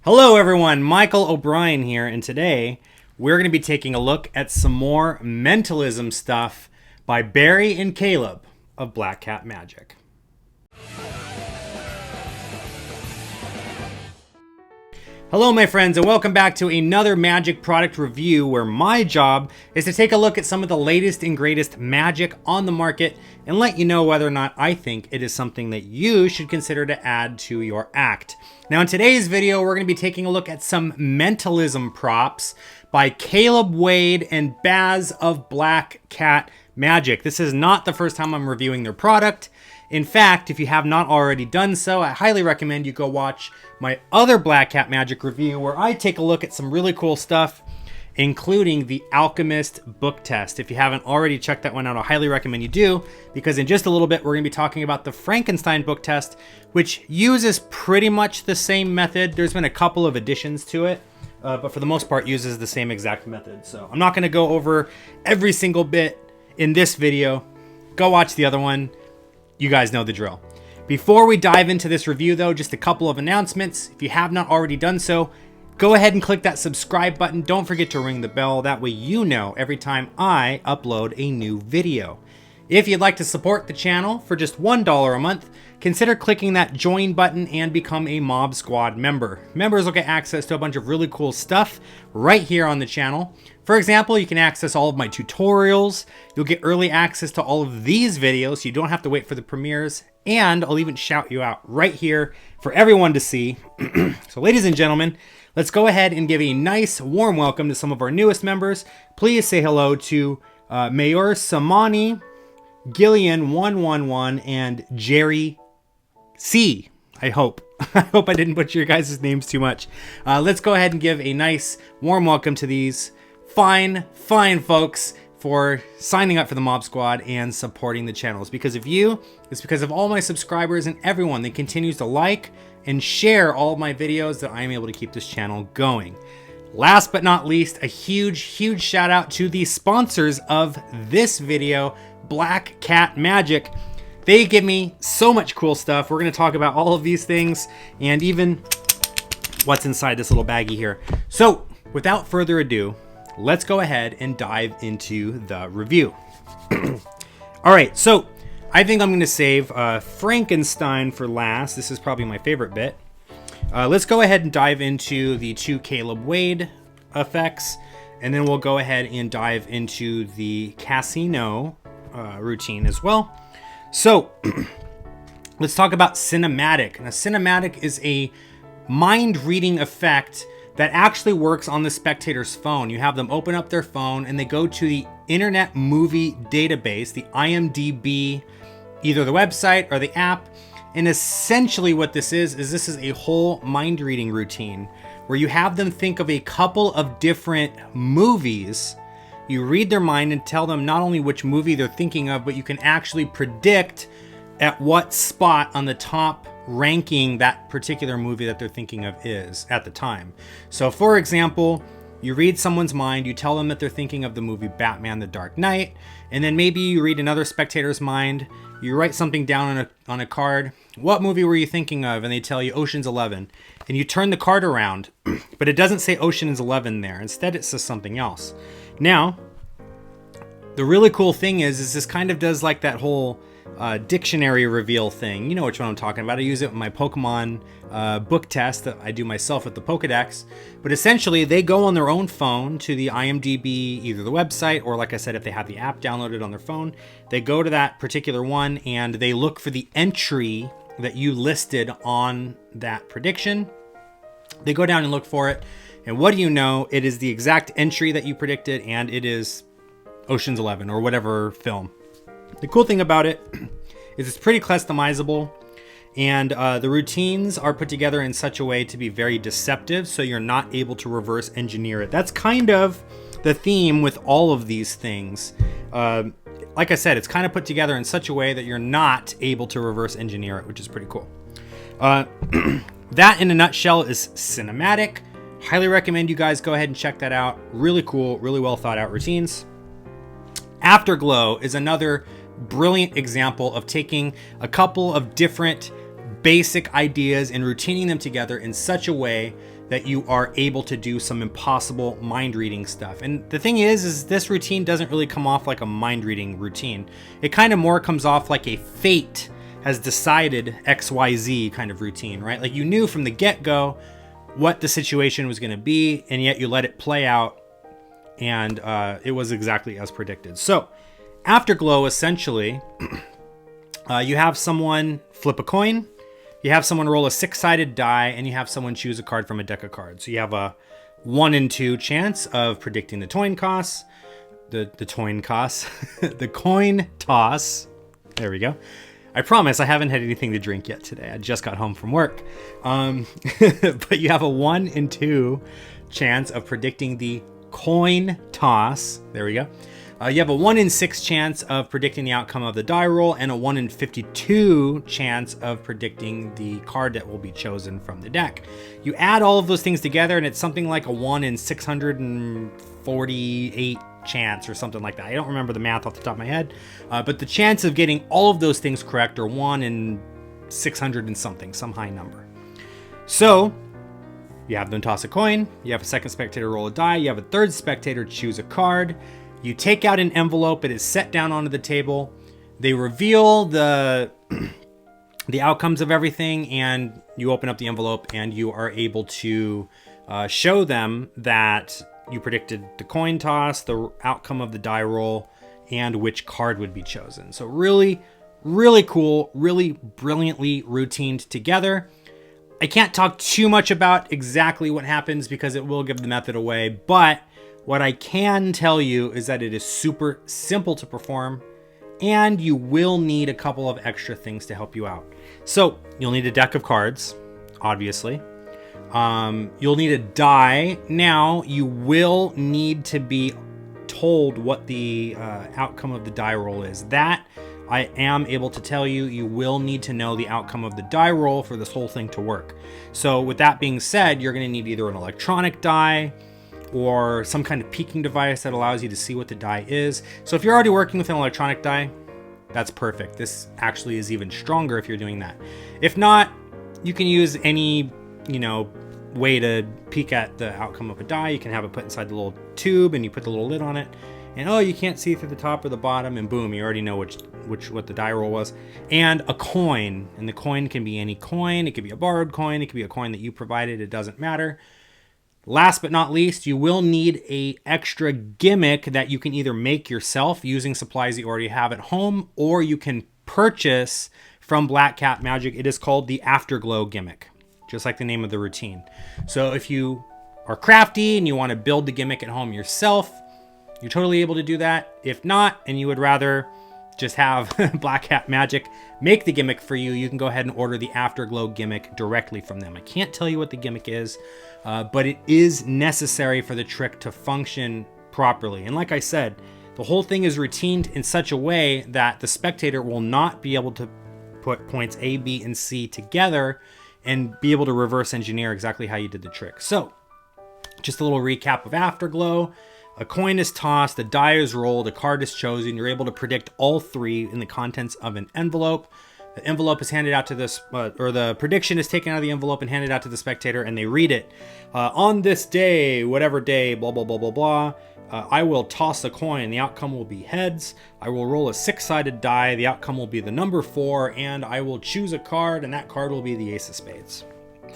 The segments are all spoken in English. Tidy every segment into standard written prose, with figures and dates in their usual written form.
Hello everyone, Michael O'Brien here, and today we're going to be taking a look at some more mentalism stuff by Barry and Caleb of Black Cat Magic. Hello my friends, and welcome back to another magic product review where my job is to take a look at some of the latest and greatest magic on the market and let you know whether or not I think it is something that you should consider to add to your act. Now in today's video, we're going to be taking a look at some mentalism props by Caleb Wade and Baz of Black Cat Magic. This is not the first time I'm reviewing their product. In fact, if you have not already done so, I highly recommend you go watch my other Black Cat Magic review where I take a look at some really cool stuff, including the Alchemist book test. If you haven't already checked that one out, I highly recommend you do, because in just a little bit, we're going to be talking about the Frankenstein book test, which uses pretty much the same method. There's been a couple of additions to it, but for the most part uses the same exact method. So I'm not going to go over every single bit in this video. Go watch the other one. You guys know the drill. Before we dive into this review though, just a couple of announcements. If you have not already done so, go ahead and click that subscribe button. Don't forget to ring the bell. That way you know every time I upload a new video. If you'd like to support the channel for just $1 a month, consider clicking that join button and become a Mob Squad member. Members will get access to a bunch of really cool stuff right here on the channel. For example, you can access all of my tutorials. You'll get early access to all of these videos, so you don't have to wait for the premieres. And I'll even shout you out right here for everyone to see. So ladies and gentlemen, let's go ahead and give a nice warm welcome to some of our newest members. Please say hello to Mayor Samani, Gillian 111, and Jerry C. I hope I didn't butcher your guys' names too much. Let's go ahead and give a nice warm welcome to these fine folks for signing up for the Mob Squad and supporting the channel. It's because of you. It's because of all my subscribers and everyone that continues to like and share all of my videos that I am able to keep this channel going. Last but not least, a huge shout out to the sponsors of this video, Black Cat Magic. They give me so much cool stuff. We're going to talk about all of these things and even what's inside this little baggie here. So without further ado, let's go ahead and dive into the review. All right, so I think I'm going to save Frankenstein for last. This is probably my favorite bit. Let's go ahead and dive into the two Caleb Wade effects, and then we'll go ahead and dive into the Casi-Know routine as well. So let's talk about cinematic. Now, cinematic is a mind-reading effect that actually works on the spectator's phone. You have them open up their phone and they go to the Internet Movie Database, the IMDb, either the website or the app. And essentially what this is this is a whole mind reading routine where you have them think of a couple of different movies. You read their mind and tell them not only which movie they're thinking of, but you can actually predict at what spot on the top ranking that particular movie that they're thinking of is at the time. So for example, you read someone's mind, you tell them that they're thinking of the movie Batman the Dark Knight, and then maybe you read another spectator's mind, you write something down on a card. What movie were you thinking of? And they tell you Ocean's 11. And you turn the card around, but it doesn't say Ocean's 11 there. Instead, it says something else. Now, the really cool thing is this kind of does like that whole dictionary reveal thing. You know which one I'm talking about. I use it in my Pokemon book test that I do myself with the Pokedex. But essentially, they go on their own phone to the IMDb, either the website, or like I said, if they have the app downloaded on their phone, they go to that particular one and they look for the entry that you listed on that prediction. They go down and look for it. And what do you know? It is the exact entry that you predicted, and it is Ocean's 11 or whatever film. The cool thing about it is it's pretty customizable, and the routines are put together in such a way to be very deceptive, so you're not able to reverse engineer it. That's kind of the theme with all of these things. Like I said, it's kind of put together in such a way that you're not able to reverse engineer it, which is pretty cool. That in a nutshell is cinematic. Highly recommend you guys go ahead and check that out. Really cool, really well thought out routines. Afterglow is another brilliant example of taking a couple of different basic ideas and routining them together in such a way that you are able to do some impossible mind reading stuff. And the thing is this routine doesn't really come off like a mind reading routine. It kind of more comes off like a fate has decided XYZ kind of routine, right? Like you knew from the get-go what the situation was going to be, and yet you let it play out, and it was exactly as predicted. So Afterglow, essentially, you have someone flip a coin, you have someone roll a 6-sided die, and you have someone choose a card from a deck of cards. So you have a 1 in 2 chance of predicting the coin toss. The coin toss. There we go. I promise I haven't had anything to drink yet today. I just got home from work. But you have a 1 in 2 chance of predicting the coin toss. There we go. You have a 1 in 6 chance of predicting the outcome of the die roll, and a 1 in 52 chance of predicting the card that will be chosen from the deck. You add all of those things together, and it's something like a 1 in 648 chance or something like that. I don't remember the math off the top of my head, but the chance of getting all of those things correct are 1 in 600 and something, some high number. So you have them toss a coin, you have a second spectator roll a die, you have a third spectator choose a card. You take out an envelope, it is set down onto the table. They reveal the outcomes of everything, and you open up the envelope and you are able to show them that you predicted the coin toss, the outcome of the die roll, and which card would be chosen. So really, really cool, really brilliantly routined together. I can't talk too much about exactly what happens because it will give the method away, but what I can tell you is that it is super simple to perform, and you will need a couple of extra things to help you out. So you'll need a deck of cards, obviously. You'll need a die. Now you will need to be told what the outcome of the die roll is. That I am able to tell you. You will need to know the outcome of the die roll for this whole thing to work. So with that being said, you're going to need either an electronic die or some kind of peeking device that allows you to see what the die is. So if you're already working with an electronic die, that's perfect. This actually is even stronger if you're doing that. If not, you can use any, way to peek at the outcome of a die. You can have it put inside the little tube and you put the little lid on it, and you can't see through the top or the bottom, and boom, you already know what the die roll was. And a coin, and the coin can be any coin. It could be a borrowed coin, it could be a coin that you provided, it doesn't matter. Last but not least, you will need a extra gimmick that you can either make yourself using supplies that you already have at home, or you can purchase from Black Cat Magic. It is called the Afterglow gimmick, just like the name of the routine. So if you are crafty and you want to build the gimmick at home yourself, you're totally able to do that. If not, and you would rather just have Black Cat Magic make the gimmick for you, you can go ahead and order the Afterglow gimmick directly from them. I can't tell you what the gimmick is, but it is necessary for the trick to function properly. And like I said, the whole thing is routined in such a way that the spectator will not be able to put points A, B, and C together and be able to reverse engineer exactly how you did the trick. So just a little recap of Afterglow. A coin is tossed, a die is rolled, a card is chosen. You're able to predict all three in the contents of an envelope. The envelope is handed out to this, or the prediction is taken out of the envelope and handed out to the spectator, and they read it. On this day, whatever day, blah, blah, blah, blah, blah, I will toss a coin. The outcome will be heads. I will roll a 6-sided die. The outcome will be the number 4, and I will choose a card, and that card will be the ace of spades,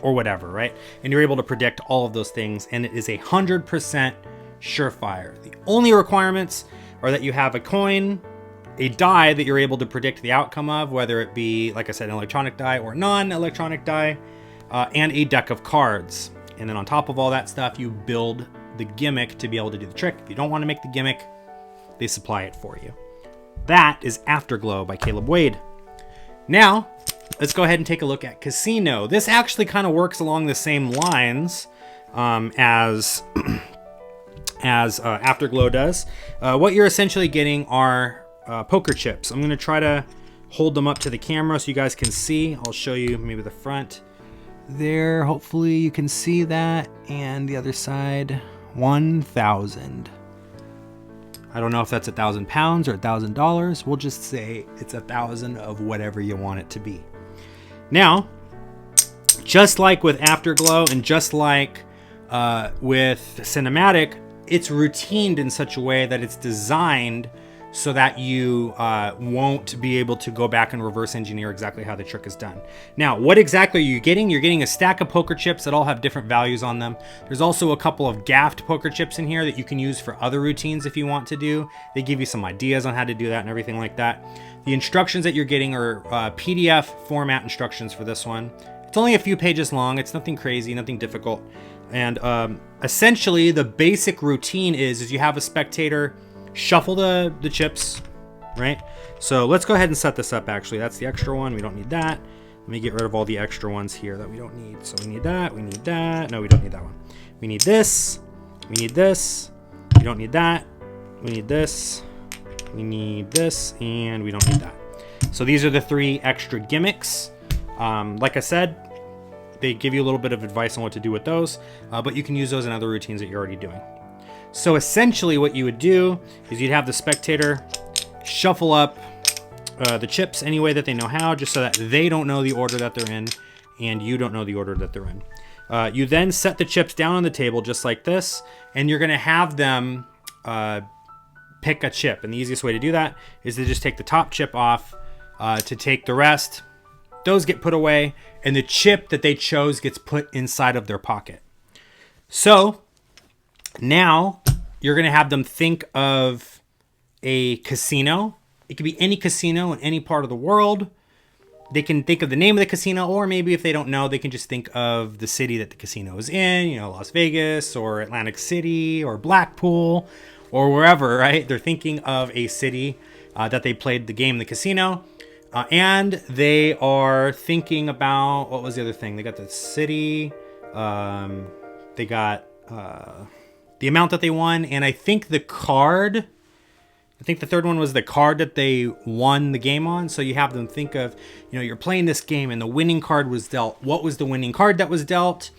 or whatever, right? And you're able to predict all of those things, and it is 100% surefire. The only requirements are that you have a coin, a die that you're able to predict the outcome of, whether it be, like I said, an electronic die or non-electronic die, and a deck of cards. And then on top of all that stuff, you build the gimmick to be able to do the trick. If you don't want to make the gimmick, they supply it for you. That is Afterglow by Caleb Wade. Now, let's go ahead and take a look at Casi-Know. This actually kind of works along the same lines as Afterglow does. What you're essentially getting are poker chips. I'm going to try to hold them up to the camera so you guys can see. I'll show you maybe the front there. Hopefully you can see that. And the other side, 1,000. I don't know if that's 1,000 pounds or $1,000. We'll just say it's 1,000 of whatever you want it to be. Now, just like with Afterglow and just like With cinematic, it's routined in such a way that it's designed so that you won't be able to go back and reverse engineer exactly how the trick is done. Now, what exactly are you getting? You're getting a stack of poker chips that all have different values on them. There's also a couple of gaffed poker chips in here that you can use for other routines if you want to do. They give you some ideas on how to do that and everything like that. The instructions that you're getting are PDF format instructions for this one. It's only a few pages long. It's nothing crazy, nothing difficult. And essentially, the basic routine is you have a spectator shuffle the chips, right? So let's go ahead and set this up. Actually, that's the extra one. We don't need that. Let me get rid of all the extra ones here that we don't need. So we need that. We need that. No, we don't need that one. We need this. We need this. We don't need that. We need this. We need this. And we don't need that. So these are the 3 extra gimmicks. Like I said, they give you a little bit of advice on what to do with those, but you can use those in other routines that you're already doing. So essentially what you would do is you'd have the spectator shuffle up the chips any way that they know how, just so that they don't know the order that they're in and you don't know the order that they're in. You then set the chips down on the table just like this, and you're going to have them pick a chip. And the easiest way to do that is to just take the top chip off, to take the rest. Those get put away, and the chip that they chose gets put inside of their pocket. So now you're going to have them think of a casino. It could be any casino in any part of the world. They can think of the name of the casino, or maybe if they don't know, they can just think of the city that the casino is in, Las Vegas or Atlantic City or Blackpool or wherever, right? They're thinking of a city that they played the game, the casino. And they are thinking about, what was the other thing? They got the city, they got the amount that they won, and I think the card, I think the third one was the card that they won the game on. So you have them think of, you're playing this game and the winning card was dealt. What was the winning card that was dealt?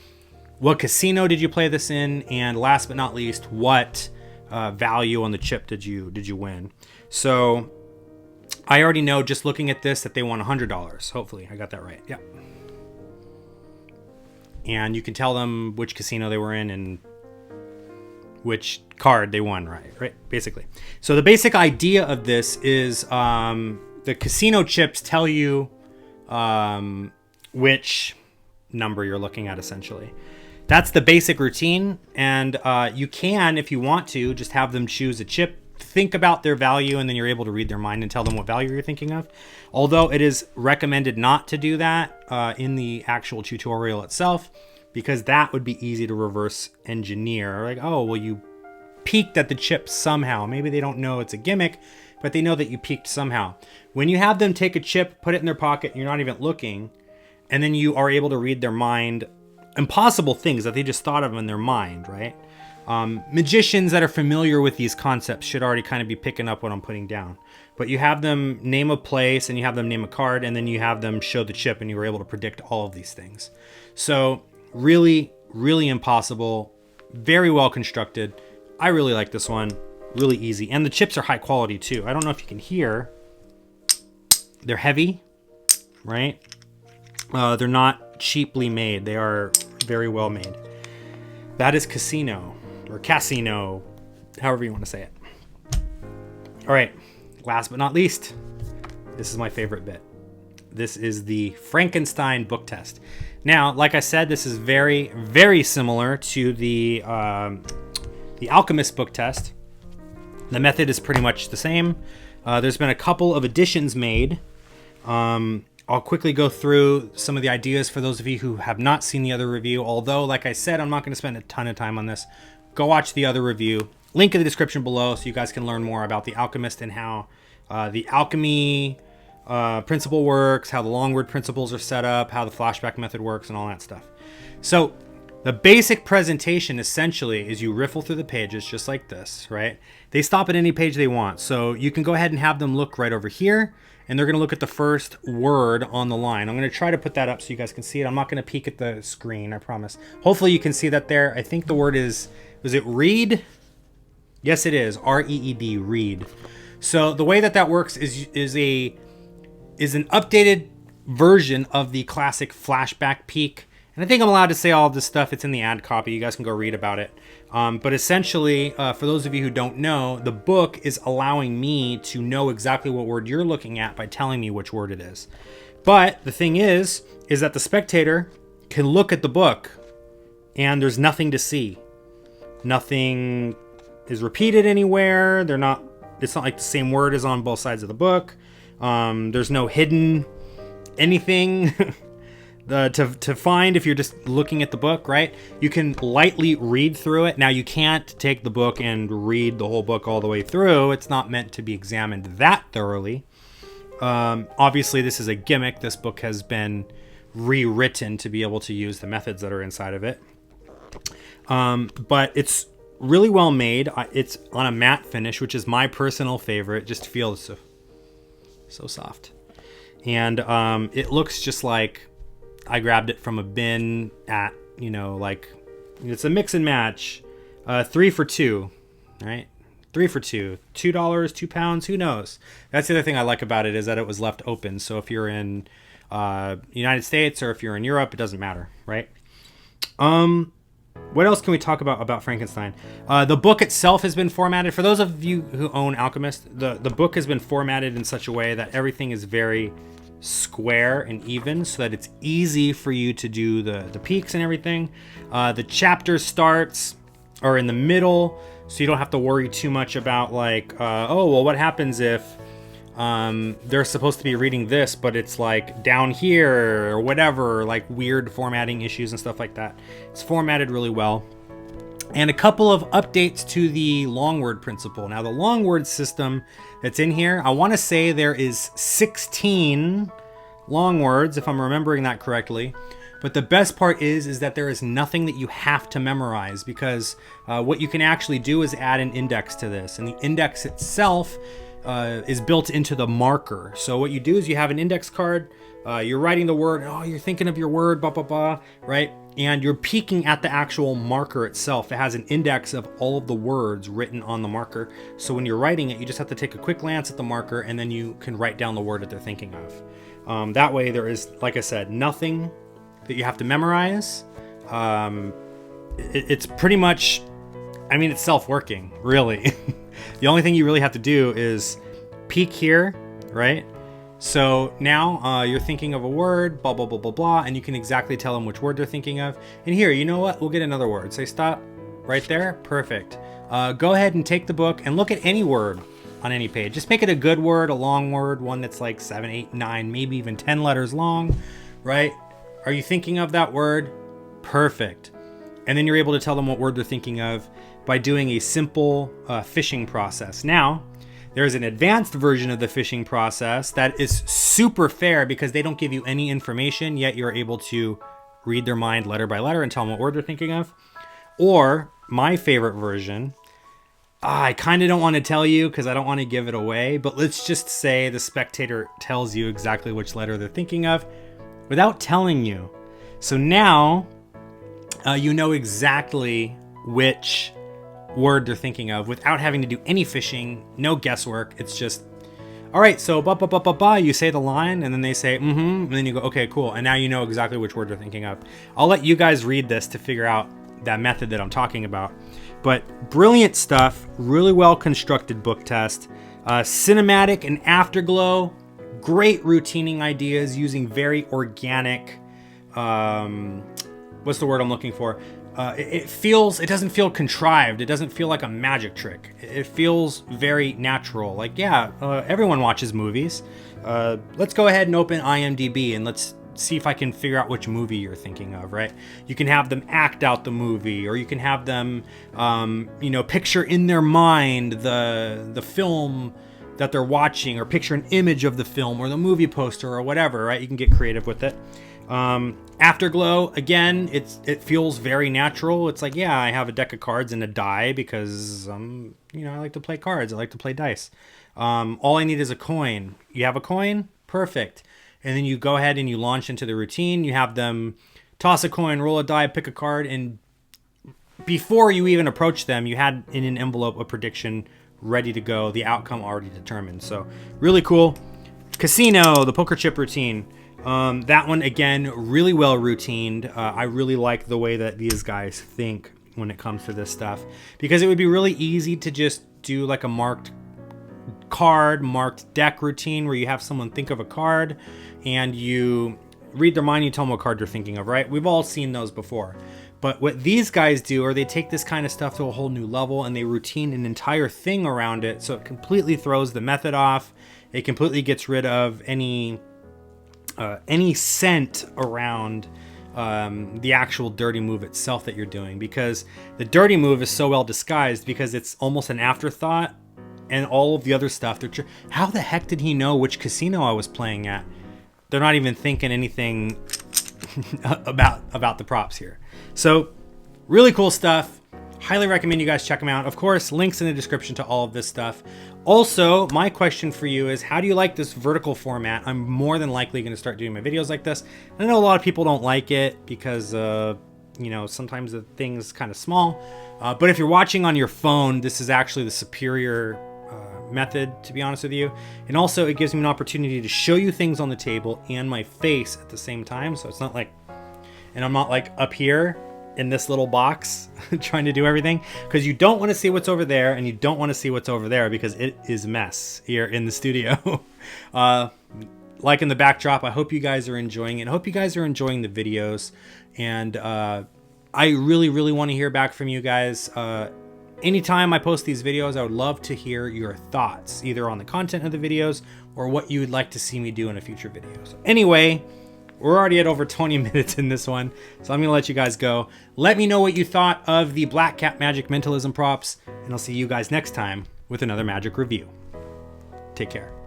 What casino did you play this in? And last but not least, what value on the chip did you win? So I already know, just looking at this, that they won $100. Hopefully I got that right. Yeah. And you can tell them which casino they were in and which card they won, right? Basically. So the basic idea of this is the casino chips tell you which number you're looking at, essentially. That's the basic routine. And you can, if you want to, just have them choose a chip, think about their value, and then you're able to read their mind and tell them what value you're thinking of. Although it is recommended not to do that in the actual tutorial itself, because that would be easy to reverse engineer. Like, oh, well, you peeked at the chip somehow. Maybe they don't know it's a gimmick, but they know that you peeked somehow. When you have them take a chip, put it in their pocket, and you're not even looking, and then you are able to read their mind, impossible things that they just thought of in their mind, right? Magicians that are familiar with these concepts should already kind of be picking up what I'm putting down. But you have them name a place, and you have them name a card, and then you have them show the chip, and you were able to predict all of these things. So really, really impossible, very well constructed. I really like this one, really easy. And the chips are high quality too. I don't know if you can hear. They're heavy, right? They're not cheaply made. They are very well made. That is Casi-Know, or Casi-Know, however you want to say it. All right, last but not least, this is my favorite bit. This is the Frankenstein book test. Now, like I said, this is very, very similar to the Alchemist book test. The method is pretty much the same. There's been a couple of additions made. I'll quickly go through some of the ideas for those of you who have not seen the other review. Although, like I said, I'm not going to spend a ton of time on this. Go watch the other review. Link in the description below so you guys can learn more about the Alchemist and how the alchemy principle works, how the long word principles are set up, how the flashback method works, and all that stuff. So the basic presentation essentially is you riffle through the pages just like this, right? They stop at any page they want. So you can go ahead and have them look right over here, and they're going to look at the first word on the line. I'm going to try to put that up so you guys can see it. I'm not going to peek at the screen, I promise. Hopefully you can see that there. I think the word is it read? Yes, it is. R-E-E-D, read. So the way that works is an updated version of the classic flashback peek. And And I think I'm allowed to say all of this stuff. It's in the ad copy. You guys can go read about it. But essentially, for those of you who don't know, the book is allowing me to know exactly what word you're looking at by telling me which word it is. But the thing is that the spectator can look at the book and there's nothing to see. Nothing is repeated anywhere. It's not like the same word is on both sides of the book. There's no hidden anything to find if you're just looking at the book, right? You can lightly read through it. Now, you can't take the book and read the whole book all the way through. It's not meant to be examined that thoroughly. Obviously, this is a gimmick. This book has been rewritten to be able to use the methods that are inside of it. But it's really well made. It's on a matte finish, which is my personal favorite. Just feels so soft. And it looks just like I grabbed it from a bin at, like, it's a mix and match. 3 for $2, right? 3 for $2. $2, £2, who knows? That's the other thing I like about it, is that it was left open. So if you're in United States or if you're in Europe, it doesn't matter, right? What else can we talk about Frankenstein? The book itself has been formatted. For those of you who own Alchemist, the book has been formatted in such a way that everything is very square and even, so that it's easy for you to do the peaks and everything. The chapter starts or in the middle, so you don't have to worry too much about like, what happens if they're supposed to be reading this, but it's like down here or whatever, like weird formatting issues and stuff like that. It's formatted really well. And a couple of updates to the long word principle. Now, the long word system that's in here, I want to say there is 16 long words, if I'm remembering that correctly. But the best part is that there is nothing that you have to memorize, because what you can actually do is add an index to this. And the index itself is built into the marker. So what you do is you have an index card, you're writing the word, you're thinking of your word, blah, blah, blah, right? And you're peeking at the actual marker itself. It has an index of all of the words written on the marker. So when you're writing it, you just have to take a quick glance at the marker, and then you can write down the word that they're thinking of. That way there is, like I said, nothing that you have to memorize. It's pretty much, it's self-working, really. The only thing you really have to do is peek here, right? So now you're thinking of a word, blah, blah, blah, blah, blah, and you can exactly tell them which word they're thinking of. And here, you know what? We'll get another word. Say stop right there. Perfect. Go ahead and take the book and look at any word on any page. Just make it a good word, a long word, one that's like 7, 8, 9, maybe even 10 letters long, right? Are you thinking of that word? Perfect. And then you're able to tell them what word they're thinking of by doing a simple fishing process. Now, there's an advanced version of the fishing process that is super fair, because they don't give you any information, yet you're able to read their mind letter by letter and tell them what word they're thinking of. Or my favorite version, I kind of don't want to tell you because I don't want to give it away, but let's just say the spectator tells you exactly which letter they're thinking of without telling you. So now you know exactly which word they're thinking of without having to do any fishing, no guesswork. It's just, all right, so ba ba ba ba ba, you say the line, and then they say and then you go, okay, cool, and now you know exactly which word they're thinking of. I'll let you guys read this to figure out that method that I'm talking about. But brilliant stuff, really well constructed book test, cinematic and Afterglow, great routining ideas using very organic, what's the word I'm looking for? It doesn't feel contrived. It doesn't feel like a magic trick. It feels very natural. Like, everyone watches movies. Let's go ahead and open IMDb and let's see if I can figure out which movie you're thinking of, right? You can have them act out the movie, or you can have them, picture in their mind the film that they're watching, or picture an image of the film or the movie poster or whatever, right? You can get creative with it. Afterglow, again, it feels very natural. It's like, I have a deck of cards and a die because, I like to play cards. I like to play dice. All I need is a coin. You have a coin? Perfect. And then you go ahead and you launch into the routine. You have them toss a coin, roll a die, pick a card, and before you even approach them, you had in an envelope a prediction ready to go, the outcome already determined. So really cool. Casi-Know, the poker chip routine. That one, again, really well routined. I really like the way that these guys think when it comes to this stuff, because it would be really easy to just do like a marked card, marked deck routine where you have someone think of a card and you read their mind, you tell them what card they're thinking of, right? We've all seen those before. But what these guys do are they take this kind of stuff to a whole new level and they routine an entire thing around it, so it completely throws the method off. It completely gets rid of any scent around the actual dirty move itself that you're doing, because the dirty move is so well disguised because it's almost an afterthought, and all of the other stuff, how the heck did he know which casino I was playing at? They're not even thinking anything about the props here. So really cool stuff. Highly recommend you guys check them out. Of course, links in the description to all of this stuff. Also, my question for you is, how do you like this vertical format? I'm more than likely going to start doing my videos like this. I know a lot of people don't like it because, you know, sometimes the thing's kind of small. But if you're watching on your phone, this is actually the superior method, to be honest with you. And also, it gives me an opportunity to show you things on the table and my face at the same time. So it's not like, and I'm not like up here in this little box trying to do everything, because you don't want to see what's over there and you don't want to see what's over there because it is mess here in the studio. Like in the backdrop, I hope you guys are enjoying it. I hope you guys are enjoying the videos, and I really want to hear back from you guys. Anytime I post these videos, I would love to hear your thoughts, either on the content of the videos or what you would like to see me do in a future video. So anyway, we're already at over 20 minutes in this one, so I'm gonna let you guys go. Let me know what you thought of the Black Cat Magic Mentalism props, and I'll see you guys next time with another magic review. Take care.